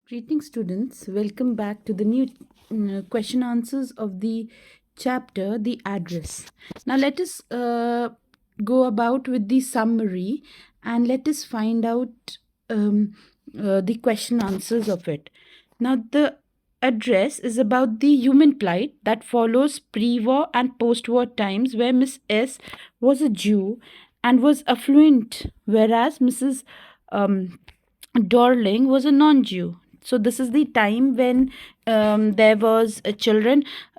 Greetings, students. Welcome back to the new question answers of the chapter, The Address. Now, let us go about with the summary and let us find out the question answers of it. Now, the address is about the human plight that follows pre war and post war times, where Miss S was a Jew and was affluent, whereas Mrs. Um, Dorling was a non-Jew. So this is the time when there was a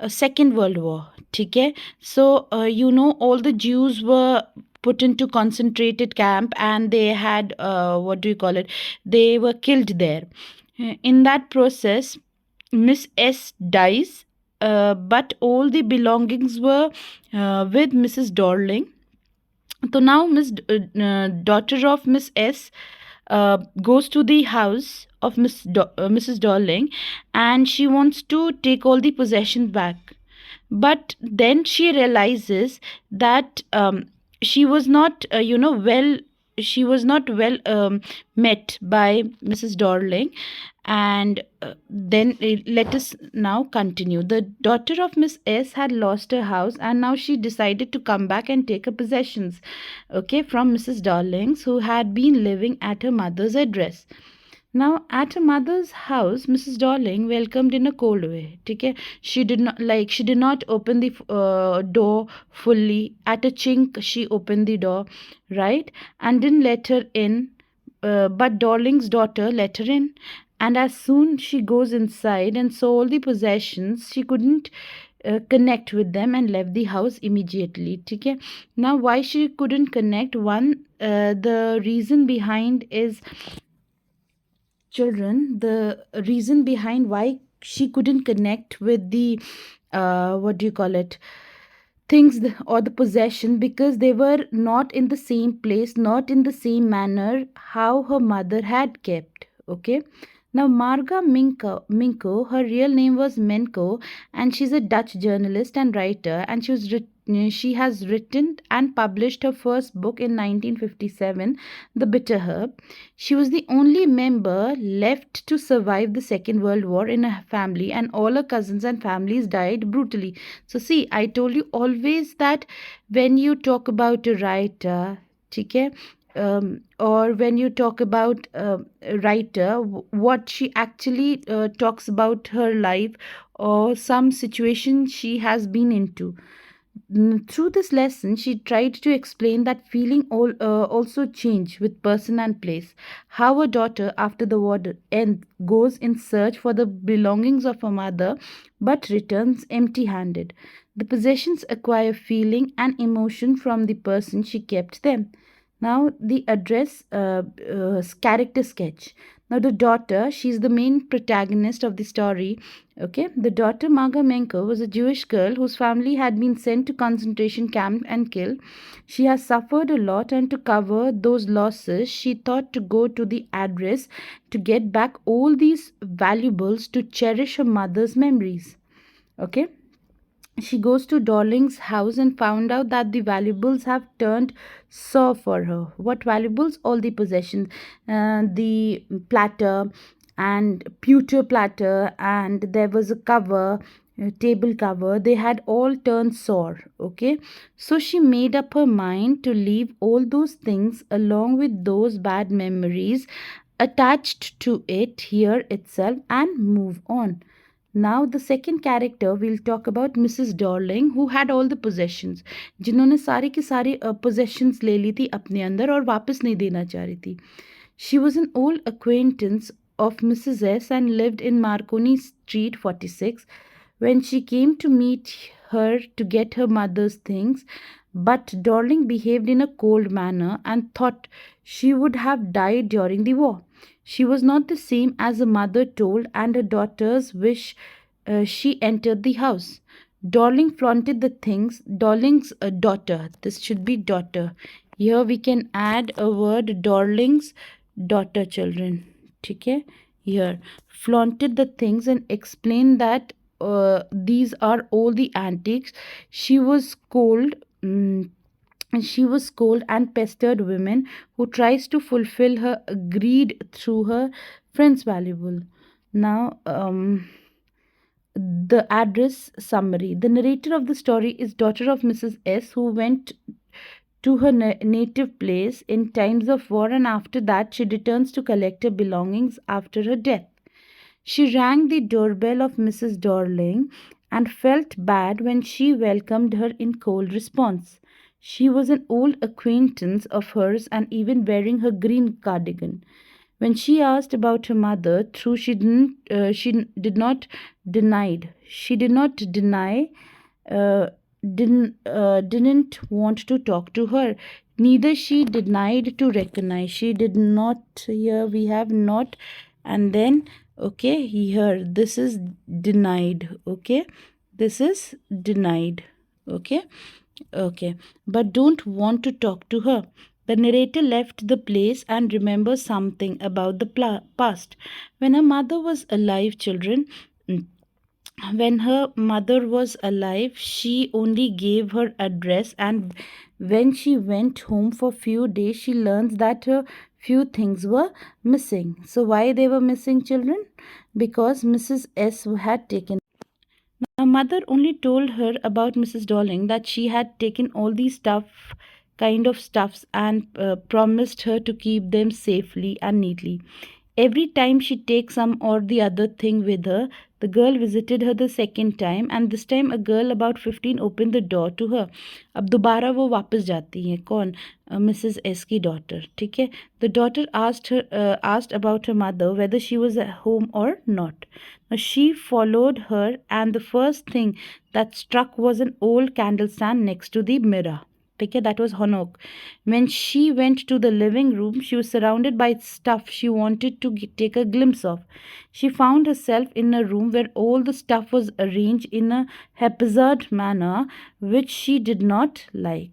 Second World War. Okay, so all the Jews were put into concentrated camp and they had what do you call it? They were killed there. In that process, Miss S dies, but all the belongings were with Mrs. Dorling. So now daughter of Miss S goes to the house of Mrs. Darling, and she wants to take all the possessions back. But then she realizes that she was not, she was not well met by Mrs. Darling. And then let us now continue. The daughter of Miss S had lost her house, and now she decided to come back and take her possessions, okay, from Mrs. Darlings, who had been living at her mother's address. Now, at her mother's house, Mrs. Darling welcomed in a cold way. Okay, she did not open the door fully. At a chink, she opened the door, right, and didn't let her in. But Darling's daughter let her in, and as soon she goes inside and saw all the possessions, she couldn't connect with them and left the house immediately. Okay, now why she couldn't connect? The reason behind is children. The reason behind why she couldn't connect with the what do you call it, or the possession, because they were not in the same place, not in the same manner how her mother had kept. Okay, now Marga Minko, her real name was Menko, and she's a Dutch journalist and writer, and she has written and published her first book in 1957, The Bitter Herb. She was the only member left to survive the Second World War in her family, and all her cousins and families died brutally. So, see, I told you always that when you talk about a writer, okay, or when you talk about a writer, what she actually talks about her life or some situation she has been into. Through this lesson, she tried to explain that feeling also change with person and place. How a daughter, after the war end, goes in search for the belongings of her mother, but returns empty-handed. The possessions acquire feeling and emotion from the person she kept them. Now, the address character sketch. Now, the daughter, she's the main protagonist of the story. Okay, the daughter Marga Menko was a Jewish girl whose family had been sent to concentration camp and killed. She has suffered a lot, and to cover those losses, she thought to go to the address to get back all these valuables to cherish her mother's memories. Okay, she goes to Darling's house and found out that the valuables have turned sour for her. What valuables? All the possessions, the platter and pewter platter, and there was a cover, a table cover. They had all turned sour. Okay, so she made up her mind to leave all those things along with those bad memories attached to it here itself and move on. Now the second character we'll talk about Mrs. Darling, who had all the possessions, जिन्होंने सारे के सारे possessions ले ली थी अपने अंदर और वापस नहीं देना चाह रही थी. She was an old acquaintance of Mrs. S and lived in Marconi Street 46. When she came to meet her to get her mother's things, but Darling behaved in a cold manner and thought she would have died during the war. She was not the same as her mother told, and her daughters wish she entered the house. Darling flaunted the things. Darling's daughter. This should be daughter. Here we can add a word, Darling's daughter, children. Okay? Here. Flaunted the things and explained that these are all the antiques. She was cold. She was scolded and pestered women who tries to fulfill her greed through her friend's valuable. Now, the address summary. The narrator of the story is daughter of Mrs. S, who went to her native place in times of war, and after that she returns to collect her belongings after her death. She rang the doorbell of Mrs. Dorling and felt bad when she welcomed her in cold response. She was an old acquaintance of hers and even wearing her green cardigan. When she asked about her mother, through she did not denied. She did not deny, uh, didn't want to talk to her. Neither she denied to recognize. She did not. Here we have not, and then okay, here this is denied. Okay, this is denied. Okay, okay, but don't want to talk to her. The narrator left the place and remembers something about the past. When her mother was alive, children, when her mother was alive, she only gave her address, and when she went home for few days, she learns that few things were missing. So why they were missing, children? Because Mrs. S had taken. Her mother only told her about Mrs. Darling that she had taken all these kind of stuffs, and promised her to keep them safely and neatly. Every time she takes some or the other thing with her, the girl visited her the second time, and this time a girl about 15 opened the door to her. अब दोबारा वो वापस जाती हैं कौन? Mrs S की daughter. ठीक है. The daughter asked about her mother whether she was at home or not. Now she followed her, and the first thing that struck was an old candle stand next to the mirror. Okay, that was Honok. When she went to the living room, she was surrounded by stuff she wanted to take a glimpse of. She found herself in a room where all the stuff was arranged in a haphazard manner which she did not like.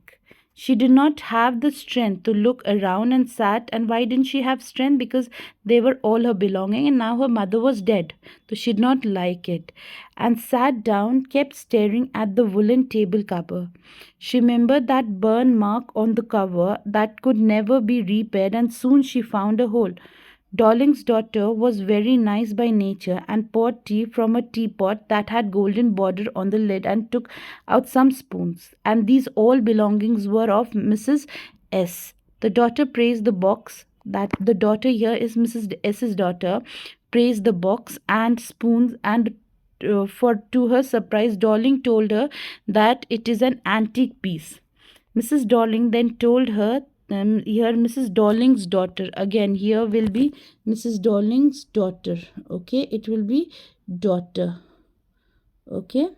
She did not have the strength to look around and sat. And why didn't she have strength? Because they were all her belonging, and now her mother was dead. So she did not like it. And sat down, kept staring at the woolen table cover. She remembered that burn mark on the cover that could never be repaired, and soon she found a hole. Darling's daughter was very nice by nature and poured tea from a teapot that had golden border on the lid and took out some spoons. And these all belongings were of Mrs. S. The daughter praised the box. That the daughter here is Mrs. S.'s daughter. Praised the box and spoons, and for to her surprise, Darling told her that it is an antique piece. Mrs. Darling then told her, here Mrs. Darling's daughter, again here will be Mrs. Darling's daughter. Okay, it will be daughter. Okay,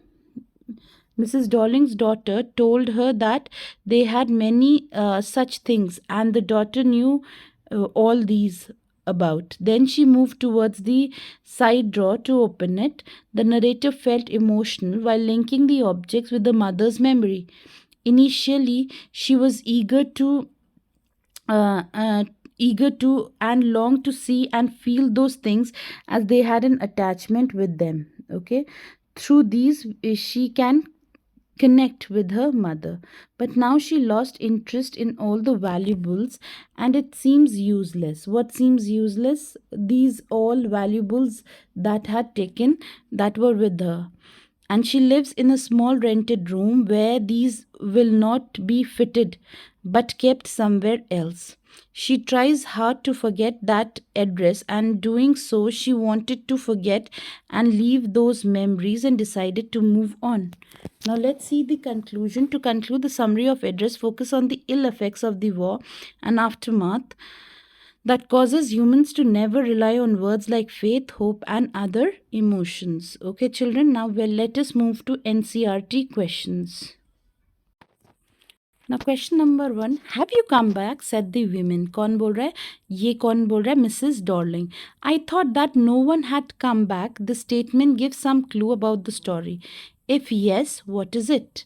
Mrs. Darling's daughter told her that they had many such things, and the daughter knew all these about. Then she moved towards the side drawer to open it. The narrator felt emotional while linking the objects with the mother's memory. Initially, she was uh, uh, eager to and long to see and feel those things, as they had an attachment with them. Okay, through these she can connect with her mother. But now she lost interest in all the valuables, and it seems useless. What seems useless? These all valuables that had taken, that were with her. And she lives in a small rented room where these will not be fitted but kept somewhere else. She tries hard to forget that address, and doing so, she wanted to forget and leave those memories and decided to move on. Now, let's see the conclusion. To conclude, the summary of address focus on the ill effects of the war and aftermath that causes humans to never rely on words like faith, hope, and other emotions. Okay, children, now let us move to NCRT questions. Now, question number 1. Have you come back? Said the women. कौन बोल रहा है? ये कौन बोल रहा है? Mrs. Darling. I thought that no one had come back. The statement gives some clue about the story. If yes, what is it?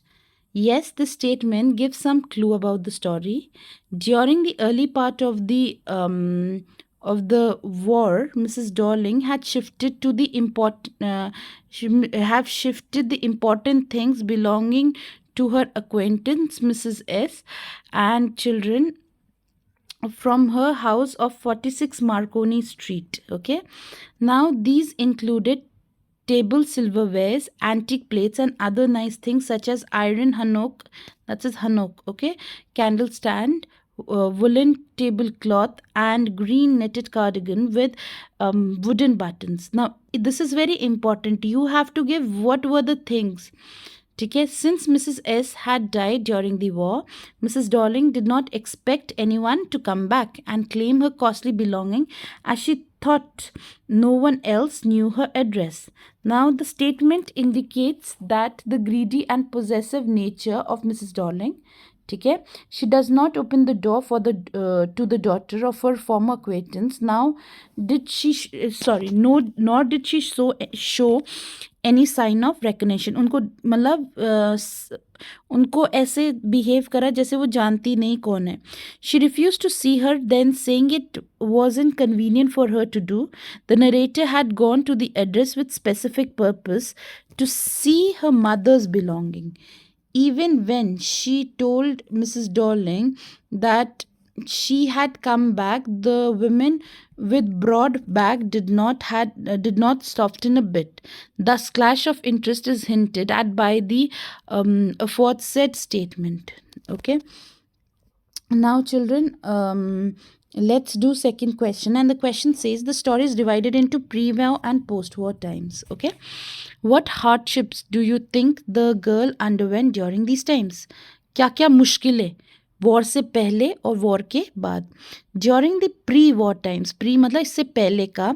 Yes, the statement gives some clue about the story. During the early part of the war, Mrs. Darling had shifted to the have shifted the important things belonging to her acquaintance Mrs. S, and children, from her house of 46 Marconi Street. Okay. Now, these included table silverwares, antique plates, and other nice things such as iron hanok, that's his hanok, okay, candle stand, woolen tablecloth, and green knitted cardigan with wooden buttons. Now, this is very important. You have to give what were the things. Okay, since Mrs. S had died during the war, Mrs. Darling did not expect anyone to come back and claim her costly belonging, as she thought no one else knew her address. Now, the statement indicates that the greedy and possessive nature of Mrs. Darling. Okay, she does not open the door for the to the daughter of her former acquaintance. Now, did she? Sorry, no, nor did she show any sign of recognition. उनको मतलब उनको ऐसे behave करा जैसे वो जानती नहीं कौन है. She refused to see her, then saying it wasn't convenient for her to do. The narrator had gone to the address with specific purpose to see her mother's belonging. Even when she told Mrs. Darling that she had come back, the women with broad back did not soften a bit. Thus, clash of interest is hinted at by the aforesaid statement. Okay. Now, children, let's do second question. And the question says the story is divided into pre-war and post-war times. Okay. What hardships do you think the girl underwent during these times? क्या क्या मुश्किलें war से पहले और war के बाद. During the pre war times, pre मतलब इससे पहले का,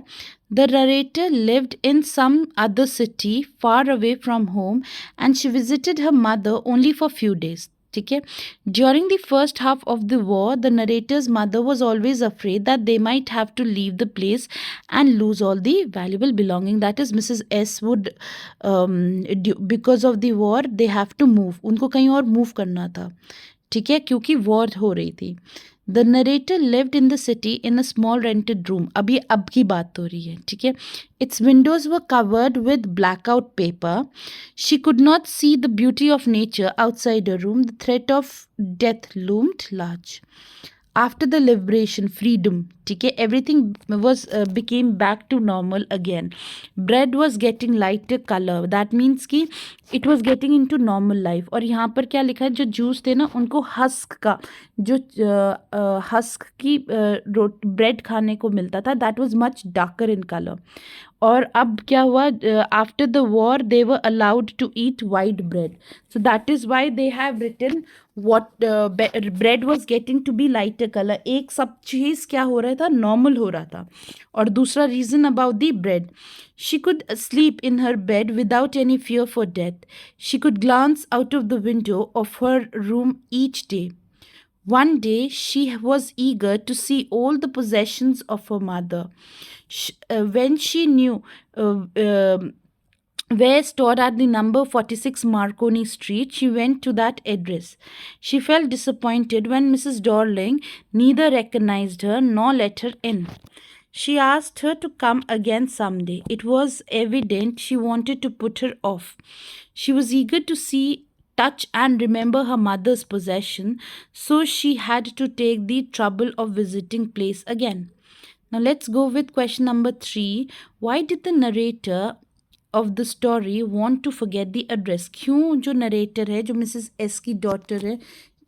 the narrator lived in some other city far away from home and she visited her mother only for few days. ठीक है. During the first half of the war the narrator's mother was always afraid that they might have to leave the place and lose all the valuable belonging. That is Mrs S would because of the war they have to move. उनको कहीं और move करना था. ठीक है, क्योंकि war हो रही थी. The narrator lived in the city in a small rented room. अब ये अब की बात हो रही है. ठीक है. It's Windows were covered with blackout paper. She could not see the beauty of nature outside a room. The threat of death loomed large. After the liberation, freedom, ठीक है, everything was became back to normal again. Bread was getting lighter color. That means कि it was getting into normal life. और यहाँ पर क्या लिखा है, जो जूस थे ना उनको हस्क का, जो हस्क की ब्रेड खाने को मिलता था, that was much darker in color. और अब क्या हुआ, after the war they were allowed to eat white bread. So that is why they have written what bread was getting to be lighter color. एक सब चीज़ क्या हो रहा था, नॉर्मल हो रहा था. और दूसरा reason about the bread, she could sleep in her bed without any fear for death. She could glance out of the window of her room each day. One day she was eager to see all the possessions of her mother. When she knew where stored at the number 46 Marconi Street, she went to that address. She felt disappointed when Mrs. Darling neither recognized her nor let her in. She asked her to come again someday. It was evident she wanted to put her off. She was eager to see, touch, and remember her mother's possession, so she had to take the trouble of visiting place again. Now let's go with question number 3. Why did the narrator of the story want to forget the address? क्यों जो narrator है, जो Mrs S की daughter है,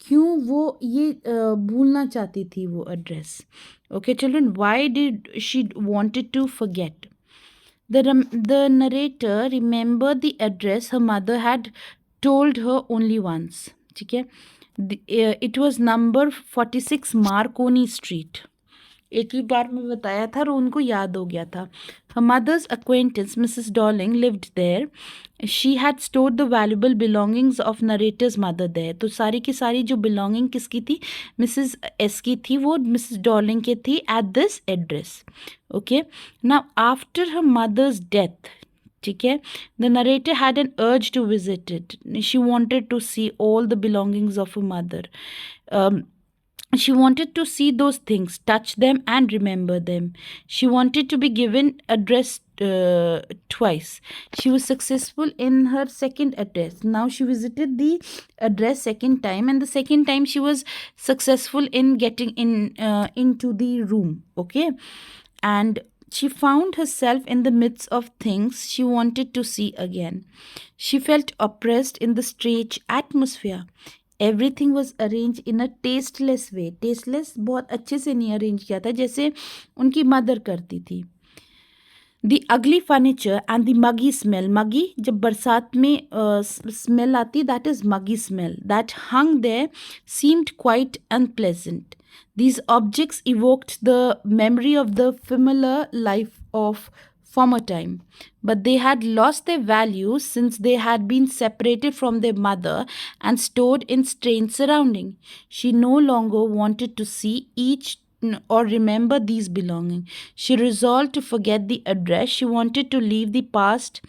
क्यों वो ये भूलना चाहती थी वो address? Okay children, why did she wanted to forget? The narrator remembered the address her mother had told her only once. ठीक है. It was number 46 Marconi Street. एक ही बार में बताया था और उनको याद हो गया था. Her mother's acquaintance, Mrs. Darling, lived there. She had stored the valuable belongings of narrator's mother there. तो सारी की सारी जो belonging किसकी थी, Mrs. S की थी, वो Mrs. Darling की थी at this address. Okay. Now after her mother's death, ठीक है, the narrator had an urge to visit it. She wanted to see all the belongings of her mother. She wanted to see those things, touch them, and remember them. She wanted to be given address twice. She was successful in her second address. Now she visited the address second time, and the second time she was successful in getting into the room. Okay, and she found herself in the midst of things she wanted to see again. She felt oppressed in the strange atmosphere. Everything was arranged in a tasteless way. Tasteless बहुत अच्छे से नहीं arrange किया था जैसे उनकी mother करती थी. The ugly furniture and the muggy smell. Muggy, जब बरसात में smell आती, that is muggy smell. That hung there seemed quite unpleasant. These objects evoked the memory of the familiar life of former time, but they had lost their value since they had been separated from their mother and stored in strange surroundings. She no longer wanted to see each or remember these belongings. She resolved to forget the address. She wanted to leave the past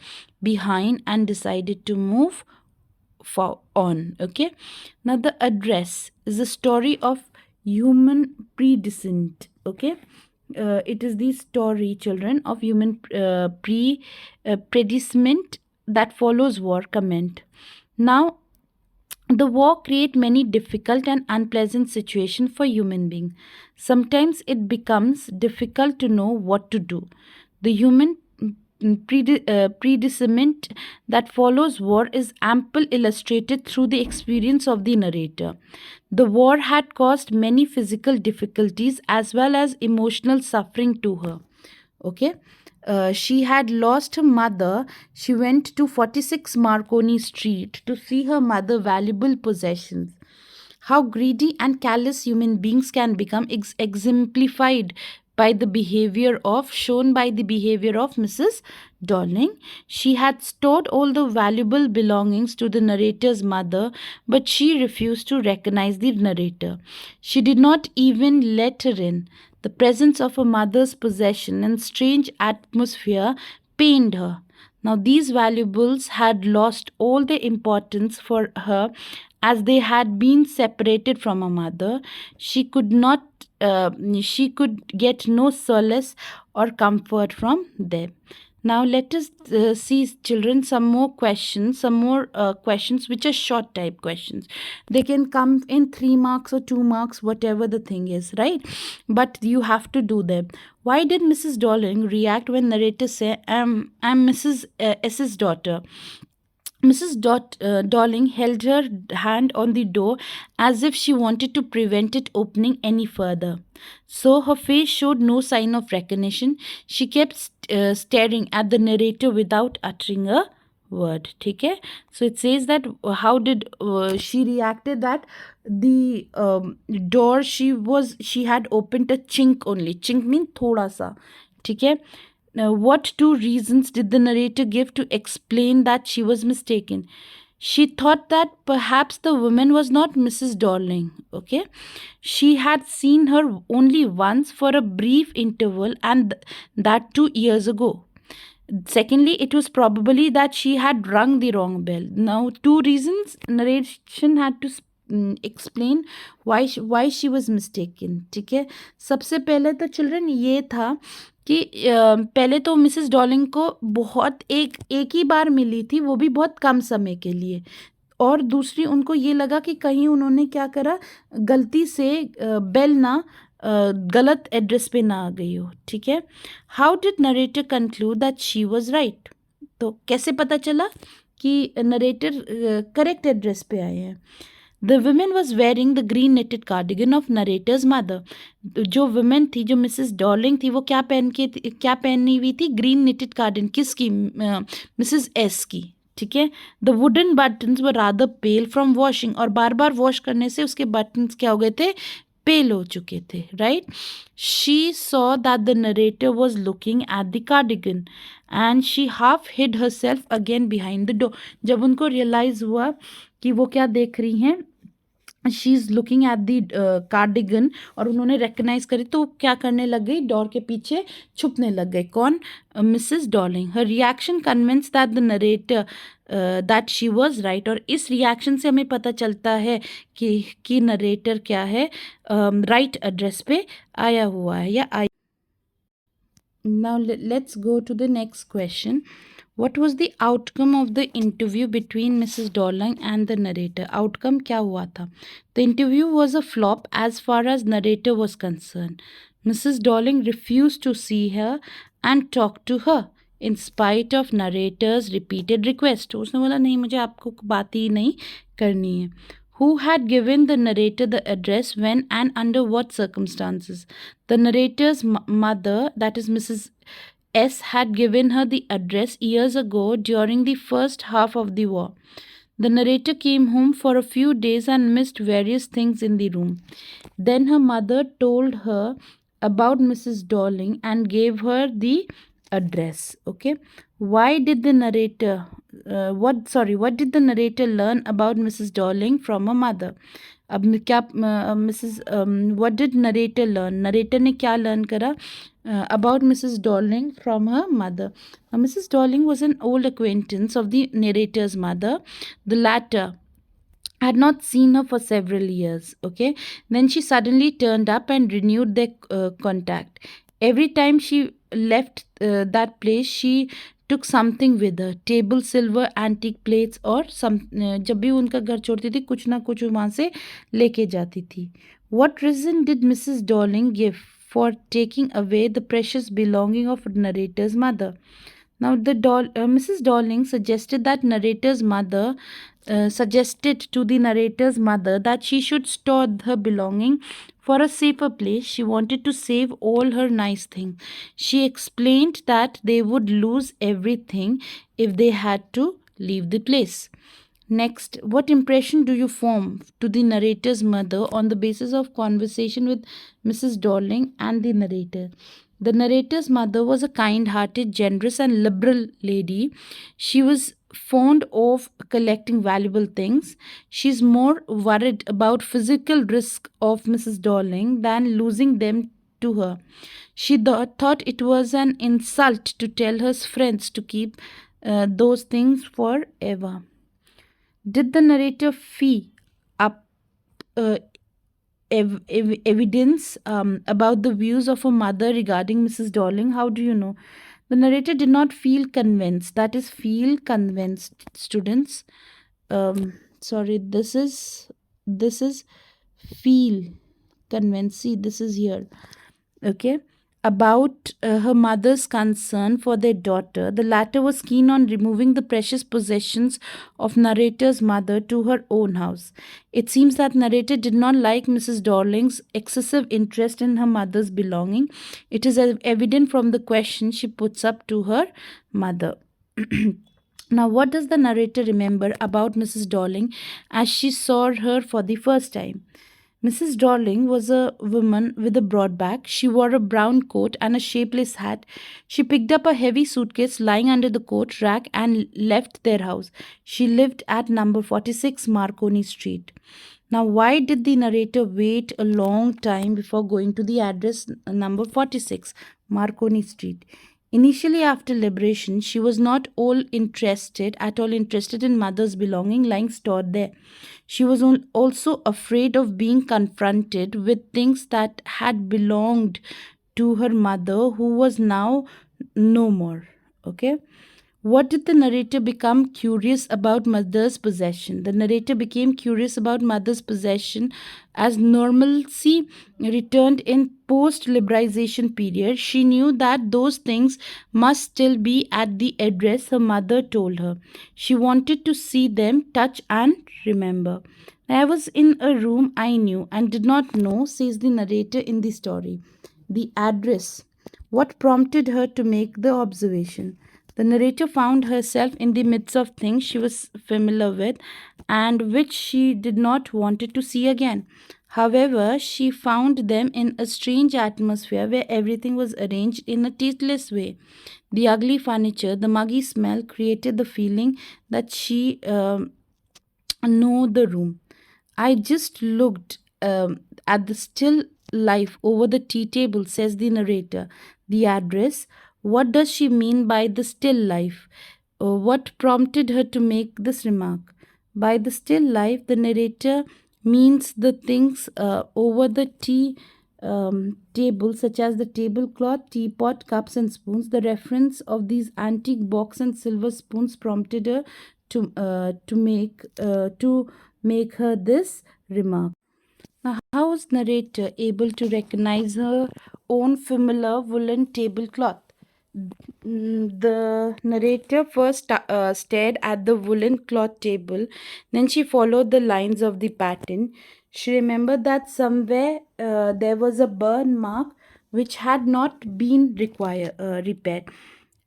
behind and decided to move on. Okay, now the address is a story of human predescent. Okay, it is the story, children, of human predicament that follows war. Comment. Now, the war create many difficult and unpleasant situations for human beings. Sometimes it becomes difficult to know what to do. The human predicament that follows war is ample illustrated through the experience of the narrator. The war had caused many physical difficulties as well as emotional suffering to her. Okay, she had lost her mother. She went to 46 Marconi Street to see her mother valuable possessions. How greedy and callous human beings can become exemplified by the behavior of shown by the behavior of Mrs. Darling. She had stored all the valuable belongings to the narrator's mother, but she refused to recognize the narrator. She did not even let her in. The presence of her mother's possession and strange atmosphere pained her. Now, these valuables had lost all their importance for her as they had been separated from her mother. She could not, she could get no solace or comfort from them. Now let us see, children, some more questions which are short type questions. They can come in 3 marks or 2 marks, whatever the thing is, right? But you have to do them. Why did Mrs. Darling react when narrator said, I'm Mrs. S's daughter? Mrs. Darling held her hand on the door as if she wanted to prevent it opening any further. So her face showed no sign of recognition. She kept staring at the narrator without uttering a word. Okay? So it says that how did she reacted that the door she had opened a chink only. Chink means thoda sa. Okay? Now, what two reasons did the narrator give to explain that she was mistaken? She thought that perhaps the woman was not Mrs. Darling. Okay, she had seen her only once for a brief interval, and that 2 years ago. Secondly, it was probably that she had rung the wrong bell. Now, two reasons narration had to explain why she was mistaken. ठीक है, सबसे पहले तो children ये था कि पहले तो मिसेस डॉलिंग को बहुत एक ही बार मिली थी, वो भी बहुत कम समय के लिए, और दूसरी उनको ये लगा कि कहीं उन्होंने क्या करा, गलती से बेल ना गलत एड्रेस पे ना आ गई हो. ठीक है, how did narrator conclude that she was right? तो कैसे पता चला कि नरेटर करेक्ट एड्रेस पे आए हैं? The women was wearing the green knitted cardigan of narrator's mother. जो वुमेन थी, जो मिसेस डॉर्लिंग थी, वो क्या पहनी हुई थी? Green knitted cardigan. किसकी? मिसेस एस की. ठीक है, the wooden buttons were rather pale from washing, और बार बार वॉश करने से उसके बटन्स क्या हो गए थे? पेल हो चुके थे. Right, she saw that the narrator was looking at the cardigan and she half hid herself again behind the door. जब उनको रियलाइज हुआ कि वो क्या देख रही हैं, she is looking at the cardigan, और उन्होंने रिकग्नाइज करी तो क्या करने लग गई, डोर के पीछे छुपने लग गई। कौन? Mrs Dorling. Her reaction convince that the narrator that she was right, और इस रिएक्शन से हमें पता चलता है कि नरेटर क्या है, राइट एड्रेस पे आया हुआ है या आई। Now let's go to the next question. What was the outcome of the interview between Mrs. Darling and the narrator? Outcome क्या हुआ था? The interview was a flop as far as narrator was concerned. Mrs. Darling refused to see her and talk to her in spite of narrator's repeated request. उसने बोला नहीं, मुझे आपको बात ही नहीं करनी है. Who had given the narrator the address, when and under what circumstances? The narrator's mother, that is Mrs. S, had given her the address years ago during the first half of the war. The narrator came home for a few days and missed various things in the room. Then her mother told her about Mrs. Darling and gave her the address. Okay. Why did the narrator what did the narrator learn about Mrs. Darling from her mother? अब क्या Mrs what did narrator learn, narrator ने क्या learn करा about Mrs Darling from her mother? Mrs. Darling was an old acquaintance of the narrator's mother. The latter had not seen her for several years. Okay, then she suddenly turned up and renewed their contact. Every time she left that place, she took something with her, table silver, antique plates, और some जब भी उनका घर छोड़ती थी कुछ ना कुछ वहाँ से लेके जाती थी. What reason did Mrs. Darling give for taking away the precious belonging of narrator's mother? Now, Mrs. Darling suggested to the narrator's mother that she should store her belonging for a safer place. She wanted to save all her nice things. She explained that they would lose everything if they had to leave the place. Next, what impression do you form to the narrator's mother on the basis of conversation with Mrs. Darling and the narrator? The narrator's mother was a kind hearted, generous, and liberal lady. She was fond of collecting valuable things. She's more worried about physical risk of Mrs. Darling than losing them to her. She thought it was an insult to tell her friends to keep those things forever. Did the narrator fee up uh, evidence about the views of her mother regarding Mrs. Darling? How do you know? The narrator did not feel convinced. That is, feel convinced, students. Sorry, this is feel convinced. See, this is here. Okay, about her mother's concern for their daughter. The latter was keen on removing the precious possessions of narrator's mother to her own house. It seems that narrator did not like Mrs. Darling's excessive interest in her mother's belonging. It is evident from the question she puts up to her mother. Now, what does the narrator remember about Mrs. Darling as she saw her for the first time? Mrs. Darling was a woman with a broad back. She wore a brown coat and a shapeless hat. She picked up a heavy suitcase lying under the coat rack and left their house. She lived at number 46 Marconi Street. Now, why did the narrator wait a long time before going to the address number 46 Marconi Street? Initially, after liberation, she was not at all interested in mother's belonging lying stored there. She was also afraid of being confronted with things that had belonged to her mother, who was now no more. Okay. What did the narrator become curious about mother's possession? The narrator became curious about mother's possession as normalcy returned in post-liberalization period. She knew that those things must still be at the address her mother told her. She wanted to see them, touch, and remember. I was in a room I knew and did not know, says the narrator in the story. The address. What prompted her to make the observation? The narrator found herself in the midst of things she was familiar with and which she did not want to see again. However, she found them in a strange atmosphere where everything was arranged in a tasteless way. The ugly furniture, the muggy smell created the feeling that she knew the room. I just looked at the still life over the tea table, says the narrator. The address. What does she mean by the still life? What prompted her to make this remark? By the still life, the narrator means the things over the tea table, such as the tablecloth, teapot, cups, and spoons. The reference of these antique box and silver spoons prompted her to make her this remark. Now, how was narrator able to recognize her own familiar woolen tablecloth? The narrator first stared at the woolen cloth table, then she followed the lines of the pattern. She remembered that somewhere there was a burn mark which had not been repaired.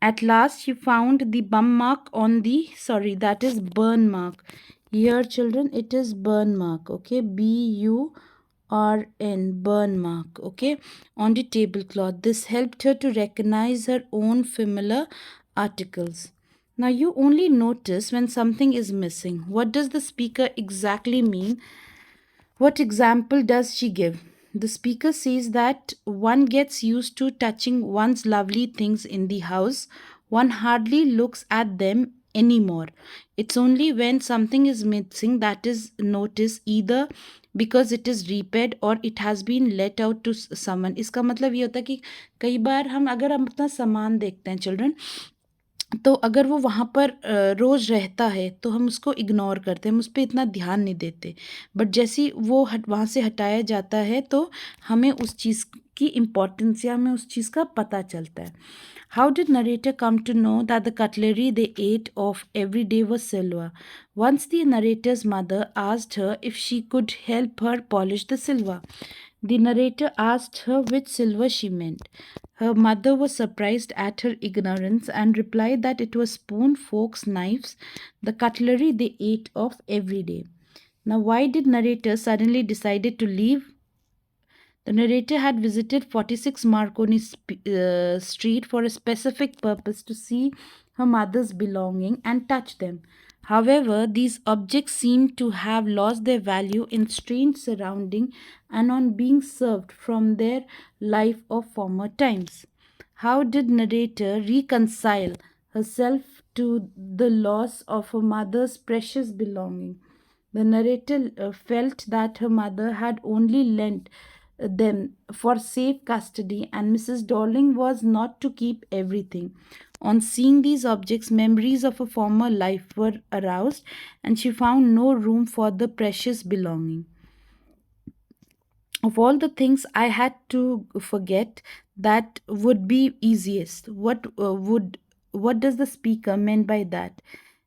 At last, she found the bum mark on the, sorry, that is burn mark. Here, children, it is burn mark, okay? BURN, burn mark, okay, on the tablecloth. This helped her to recognize her own familiar articles. Now, you only notice when something is missing. What does the speaker exactly mean? What example does she give? The speaker says that one gets used to touching one's lovely things in the house. One hardly looks at them anymore. It's only when something is missing that is noticed, either because it is repaired or it has been let out to someone. इसका मतलब ये होता है कि कई बार अगर हम अपना सामान देखते हैं चिल्ड्रन, तो अगर वो वहाँ पर रोज़ रहता है तो हम उसको इग्नोर करते हैं, हम उस पे इतना ध्यान नहीं देते। बट जैसे ही वो वहाँ से हटाया जाता है तो हमें उस चीज़ की इम्पोर्टेंस या हमें उस चीज़ का पता चलता है। How did narrator come to know that the cutlery they ate off every day was silver? Once the narrator's mother asked her if she could help her polish the silver. The narrator asked her which silver she meant. Her mother was surprised at her ignorance and replied that it was spoon, forks, knives, the cutlery they ate of every day. Now, why did narrator suddenly decided to leave? The narrator had visited 46 Marconi Street for a specific purpose, to see her mother's belongings and touch them. However, these objects seemed to have lost their value in strange surroundings and on being served from their life of former times. How did narrator reconcile herself to the loss of her mother's precious belonging? The narrator felt that her mother had only lent them for safe custody, and Mrs. Darling was not to keep everything. On seeing these objects, memories of a former life were aroused, and she found no room for the precious belonging. Of all the things I had to forget, that would be easiest. What does the speaker mean by that?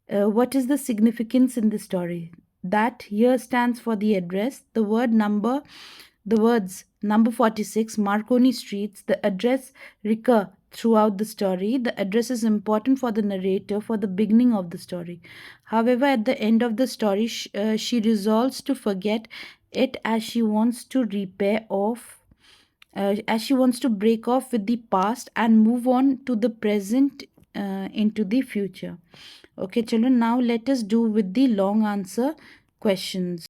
What is the significance in the story? That here stands for the address. The words number 46, Marconi Streets, the address recur throughout the story. The address is important for the narrator for the beginning of the story. However, at the end of the story, she resolves to forget it as she wants to as she wants to break off with the past and move on to the present, into the future. Okay, children, now let us do with the long answer questions.